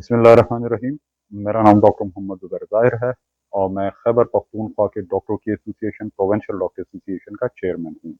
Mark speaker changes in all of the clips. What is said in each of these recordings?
Speaker 1: बिस्मिल्लाहिर्रहमानिर्रहीम। मेरा नाम डॉक्टर मोहम्मद ज़ुबैर ज़ाहिर है और मैं खैबर पख्तूनख्वा के डॉक्टरों की एसोसिएशन प्रोविंशियल डॉक्टर एसोसिएशन का चेयरमैन हूँ।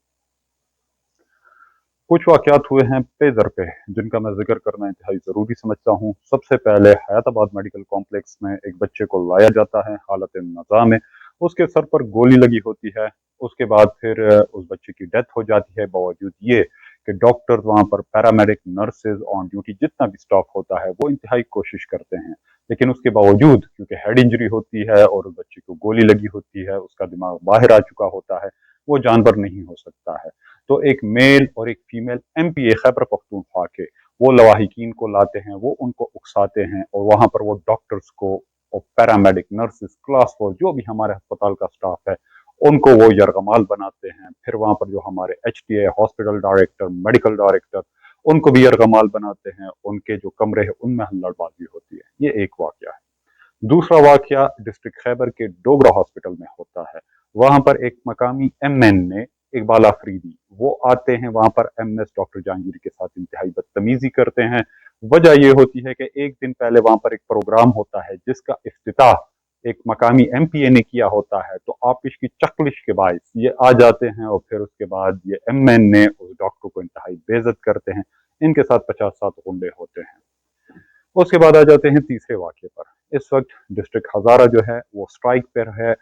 Speaker 1: कुछ वाक़यात हुए हैं पेज़र पे जिनका मैं जिक्र करना इंतहाई ज़रूरी समझता हूँ। सबसे पहले हयाताबाद मेडिकल कॉम्प्लेक्स में एक बच्चे को लाया जाता है हालत नज़ा में, उसके सर पर गोली लगी होती है। उसके बाद फिर उस बच्चे की डेथ हो जाती है। बावजूद ये कि डॉक्टर वहाँ पर, पैरामेडिक, नर्सेज ऑन ड्यूटी, जितना भी स्टाफ होता है वो इंतहाई कोशिश करते हैं, लेकिन उसके बावजूद क्योंकि हेड इंजरी होती है और उस बच्चे को गोली लगी होती है, उसका दिमाग बाहर आ चुका होता है, वो जानवर नहीं हो सकता है। तो एक मेल और एक फीमेल एमपीए खैबर पख्तूनख्वा के वो लवाहिकीन को लाते हैं, वो उनको उकसाते हैं और वहां पर वो डॉक्टर्स को और पैरामेडिक, नर्सेस, क्लास 4 जो भी हमारे अस्पताल का स्टाफ है उनको वो यरगमाल बनाते हैं। फिर वहां पर जो हमारे HTA hospital director, medical director, उनको भी यरगमाल बनाते हैं। उनके जो कमरे हैं उनमें हल्लाबाजी होती है। ये एक वाकया है। दूसरा वाकया डिस्ट्रिक्ट खैबर के डोगरा हॉस्पिटल में होता है। वहां पर एक मकामी MN ने, इकबाल अफरीदी, वो आते हैं वहां पर MS डॉक्टर जहांगीर के साथ इंतहाई बदतमीजी करते हैं। वजह यह होती है कि एक दिन पहले वहां पर एक प्रोग्राम होता है जिसका इफ्तिताह एक मकामी MPA ने किया होता है, तो आपिश की चकलिश के बायस ये आ जाते हैं और फिर उसके बाद ये MN ने उस डॉक्टर को इंतहाई बेइज्जत करते हैं। इनके साथ 50-60 गुंडे होते हैं। उसके बाद आ जाते हैं तीसरे वाक़े पर। इस वक्त डिस्ट्रिक्ट हज़ारा जो है वो स्ट्राइक पर है।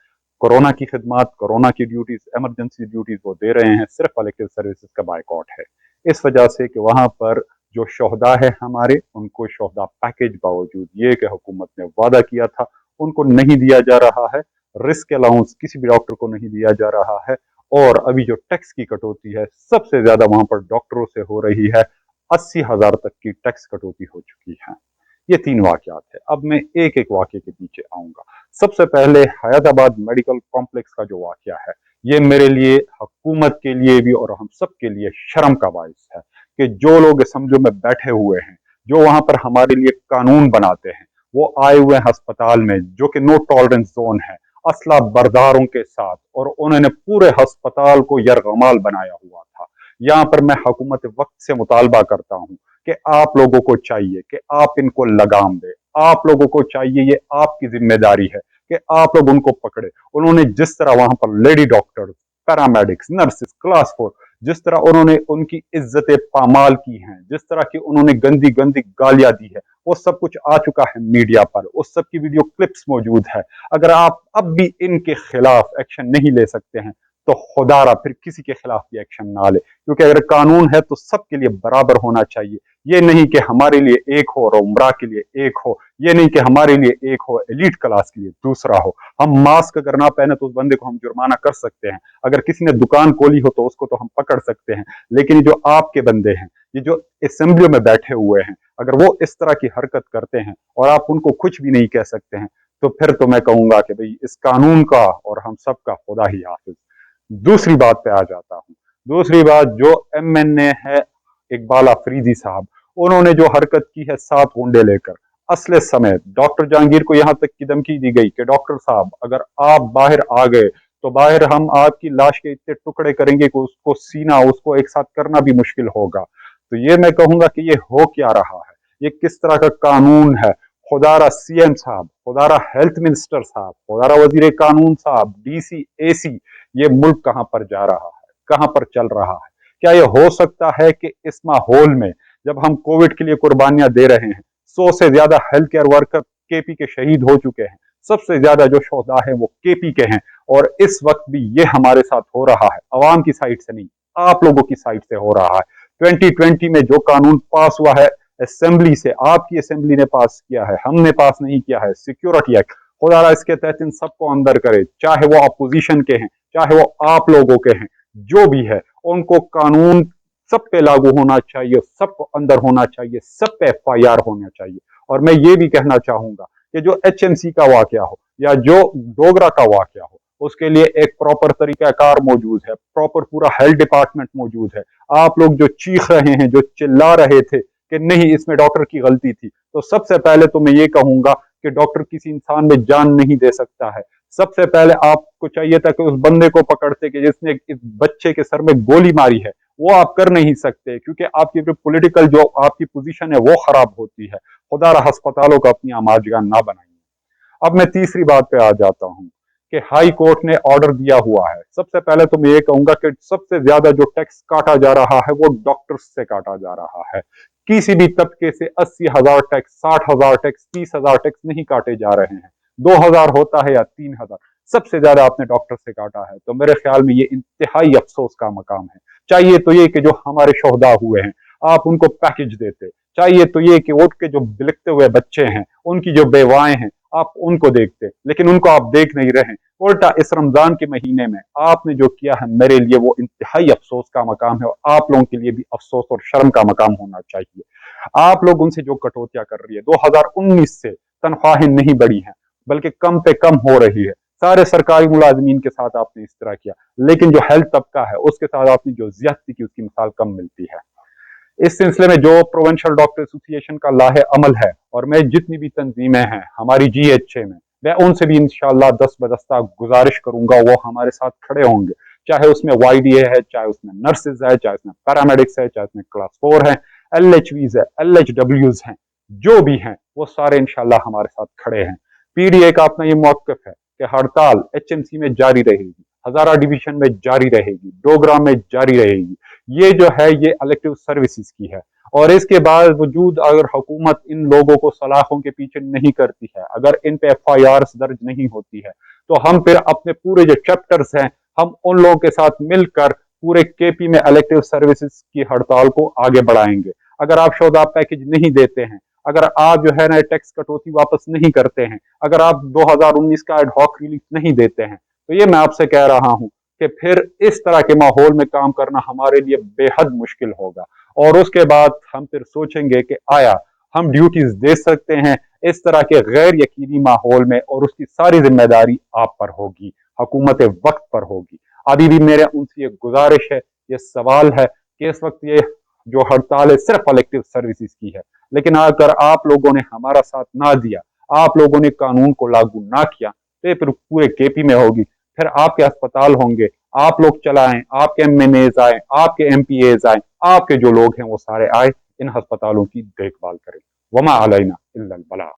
Speaker 1: कोरोना की खिदमात, कोरोना की ड्यूटीज, एमरजेंसी ड्यूटीज वो दे रहे हैं, सिर्फ कलेक्टिव सर्विसेज का बाइकआउट है। इस वजह से कि वहां पर जो शोहदा है हमारे, उनको शोहदा पैकेज बावजूद ये कि हुकूमत ने वादा किया था उनको नहीं दिया जा रहा है। रिस्क अलाउंस किसी भी डॉक्टर को नहीं दिया जा रहा है। और अभी जो टैक्स की कटौती है सबसे ज्यादा वहां पर डॉक्टरों से हो रही है। 80,000 तक की टैक्स कटौती हो चुकी है। ये तीन वाकयात है। अब मैं एक एक वाक्य के पीछे आऊंगा। सबसे पहले हयाताबाद मेडिकल कॉम्प्लेक्स का जो वाकया है, ये मेरे लिए, हुकूमत के लिए भी और हम सब के लिए शर्म का बायस है कि जो लोग असम्बलियों में बैठे हुए हैं, जो वहां पर हमारे लिए कानून बनाते हैं, वो आए हुए हैं अस्पताल में जो कि नो टॉलरेंस जोन है, असला बरदारों के साथ, और उन्होंने पूरे अस्पताल को यरगमाल बनाया हुआ था। यहाँ पर मैं हुकूमत वक्त से मुतालबा करता हूँ कि आप लोगों को चाहिए कि आप इनको लगाम दे। आप लोगों को चाहिए, ये आपकी जिम्मेदारी है कि आप लोग उनको पकड़े। उन्होंने जिस तरह वहां पर lady doctors, paramedics, nurses, class 4, जिस तरह उन्होंने उनकी इज्जतें पामाल की हैं, जिस तरह की उन्होंने गंदी गंदी गालियां दी है, वो सब कुछ आ चुका है मीडिया पर। उस सब की वीडियो क्लिप्स मौजूद है। अगर आप अब भी इनके खिलाफ एक्शन नहीं ले सकते हैं तो खुदारा फिर किसी के खिलाफ भी एक्शन ना ले, क्योंकि अगर कानून है तो सबके लिए बराबर होना चाहिए। ये नहीं कि हमारे लिए एक हो और उमरा के लिए एक हो। ये नहीं कि हमारे लिए एक हो, एलीट क्लास के लिए दूसरा हो। हम मास्क अगर ना पहने तो उस बंदे को हम जुर्माना कर सकते हैं। अगर किसी ने दुकान खोली हो तो उसको तो हम पकड़ सकते हैं। लेकिन ये जो आपके बंदे हैं, ये जो असेंबलियों में बैठे हुए हैं, अगर वो इस तरह की हरकत करते हैं और आप उनको कुछ भी नहीं कह सकते हैं, तो फिर तो मैं कहूंगा कि भाई इस कानून का और हम सब का खुदा ही हाफिज। दूसरी बात पे आ जाता हूं। दूसरी बात, जो MN है इकबाल अफरीदी साहब, उन्होंने जो हरकत की है 7 गुंडे लेकर, असले समेत डॉक्टर जहांगीर को यहां तक की धमकी दी गई कि डॉक्टर साहब अगर आप बाहर आ गए तो बाहर हम आपकी लाश के इतने टुकड़े करेंगे कि उसको सीना, उसको एक साथ करना भी मुश्किल होगा। तो ये मैं कहूंगा कि ये हो क्या रहा है, ये किस तरह का कानून है। खुदारा CM साहब, खुदारा हेल्थ मिनिस्टर साहब, खुदारा वजीर कानून साहब, DC, AC, ये मुल्क कहां पर जा रहा है, कहां पर चल रहा है। क्या ये हो सकता है कि इस माहौल में जब हम कोविड के लिए कुर्बानियां दे रहे हैं, 100 से ज्यादा हेल्थ केयर वर्कर KP के शहीद हो चुके हैं, सबसे ज्यादा जो शोहदा है वो KP के हैं, और इस वक्त भी ये हमारे साथ हो रहा है, अवाम की साइड से नहीं, आप लोगों की साइड से हो रहा है। 2020 में जो कानून पास हुआ है असेंबली से, आपकी असेंबली ने पास किया है, हमने पास नहीं किया है, सिक्योरिटी एक्ट, खुदा इसके तहत इन सबको अंदर करे, चाहे वो अपोजिशन के हैं, चाहे वो आप लोगों के हैं, जो भी है, उनको कानून सब पे लागू होना चाहिए, सबको अंदर होना चाहिए, सब पे FIR होना चाहिए। और मैं ये भी कहना चाहूंगा कि जो HMC का वाकया हो या जो डोगरा का वाकया हो, उसके लिए एक प्रॉपर तरीकाकार मौजूद है, प्रॉपर पूरा हेल्थ डिपार्टमेंट मौजूद है। आप लोग जो चीख रहे हैं, जो चिल्ला रहे थे कि नहीं इसमें डॉक्टर की गलती थी, तो सबसे पहले तो मैं ये कहूंगा कि डॉक्टर किसी इंसान में जान नहीं दे सकता है। सबसे पहले आपको चाहिए था कि उस बंदे को पकड़ते कि जिसने इस बच्चे के सर में गोली मारी है, वो आप कर नहीं सकते, क्योंकि आपकी जो पॉलिटिकल जो आपकी पोजीशन है वो खराब होती है। खुदा रहा अस्पतालों को अपनी आमाजगाह ना बनाइए। अब मैं तीसरी बात पे आ जाता हूँ कि हाई कोर्ट ने ऑर्डर दिया हुआ है। सबसे पहले तो मैं ये कहूंगा कि सबसे ज्यादा जो टैक्स काटा जा रहा है वो डॉक्टर्स से काटा जा रहा है। किसी भी तबके से 80,000 टैक्स, 60,000 टैक्स, 30,000 टैक्स नहीं काटे जा रहे हैं। 2,000 होता है या 3,000, सबसे ज्यादा आपने डॉक्टर से काटा है। तो मेरे ख्याल में ये इंतहाई अफसोस का मकाम है। चाहिए तो ये कि जो हमारे शोहदा हुए हैं आप उनको पैकेज देते, चाहिए तो ये कि उठ के जो बिलखते हुए बच्चे हैं, उनकी जो बेवाएं हैं, आप उनको देखते, लेकिन उनको आप देख नहीं रहे। उल्टा इस रमजान के महीने में आपने जो किया है मेरे लिए वो इंतहाई अफसोस का मकाम है, और आप लोगों के लिए भी अफसोस और शर्म का मकाम होना चाहिए। आप लोग उनसे जो कटौतियां कर रही है, 2019 से तनख्वाहें नहीं बढ़ी हैं बल्कि कम पे कम हो रही है। सारे सरकारी मुलाजमीन के साथ आपने इस तरह किया, लेकिन जो हेल्थ तबका है उसके साथ आपने जो ज्यादती की उसकी मिसाल कम मिलती है। इस सिलसिले में जो प्रोविंशियल डॉक्टर एसोसिएशन का लाहे अमल है, और मैं जितनी भी तंजीमें हैं हमारी GHA में, मैं उनसे भी इंशाल्लाह दस बदस्ता गुजारिश करूंगा वो हमारे साथ खड़े होंगे। चाहे उसमें YDA है, चाहे उसमें नर्सेज है, चाहे उसमें पैरामेडिक्स है, चाहे उसमें क्लास 4 है, LHVs है, LHWs हैं, जो भी हैं वो सारे इंशाल्लाह हमारे साथ खड़े हैं। PDA का अपना ये मौक़िफ़ है कि हड़ताल HMC में जारी रहेगी, हजारा डिवीजन में जारी रहेगी, डोगरा में जारी रहेगी। ये जो है ये इलेक्टिव सर्विसेज की है, और इसके बावजूद अगर हुकूमत इन लोगों को सलाखों के पीछे नहीं करती है, अगर इन पे FIRs दर्ज नहीं होती है, तो हम फिर अपने पूरे जो चैप्टर्स हैं हम उन लोगों के साथ मिलकर पूरे KP में इलेक्टिव सर्विसेज की हड़ताल को आगे बढ़ाएंगे। अगर आप शोधा पैकेज नहीं देते हैं, अगर आप जो है ना टैक्स कटौती वापस नहीं करते हैं, अगर आप 2019 का एडहॉक रिलीफ नहीं देते हैं, तो ये मैं आपसे कह रहा हूं कि फिर इस तरह के माहौल में काम करना हमारे लिए बेहद मुश्किल होगा। और उसके बाद हम फिर सोचेंगे कि आया हम ड्यूटीज दे सकते हैं इस तरह के गैर यकीनी माहौल में, और उसकी सारी जिम्मेदारी आप पर होगी, हुकूमत वक्त पर होगी। अभी भी मेरे उनसे ये गुजारिश है, ये सवाल है कि इस वक्त ये जो हड़ताल है सिर्फ इलेक्टिव सर्विसेज की है, लेकिन अगर आप लोगों ने हमारा साथ ना दिया, आप लोगों ने कानून को लागू ना किया, तो ये फिर पूरे KP में होगी। फिर आपके अस्पताल होंगे, आप लोग चलाएं, आपके MNAs आए, आपके MPAs आए, आपके जो लोग हैं वो सारे आए, इन अस्पतालों की देखभाल करें। वमा अलैना इल्लल बलाग।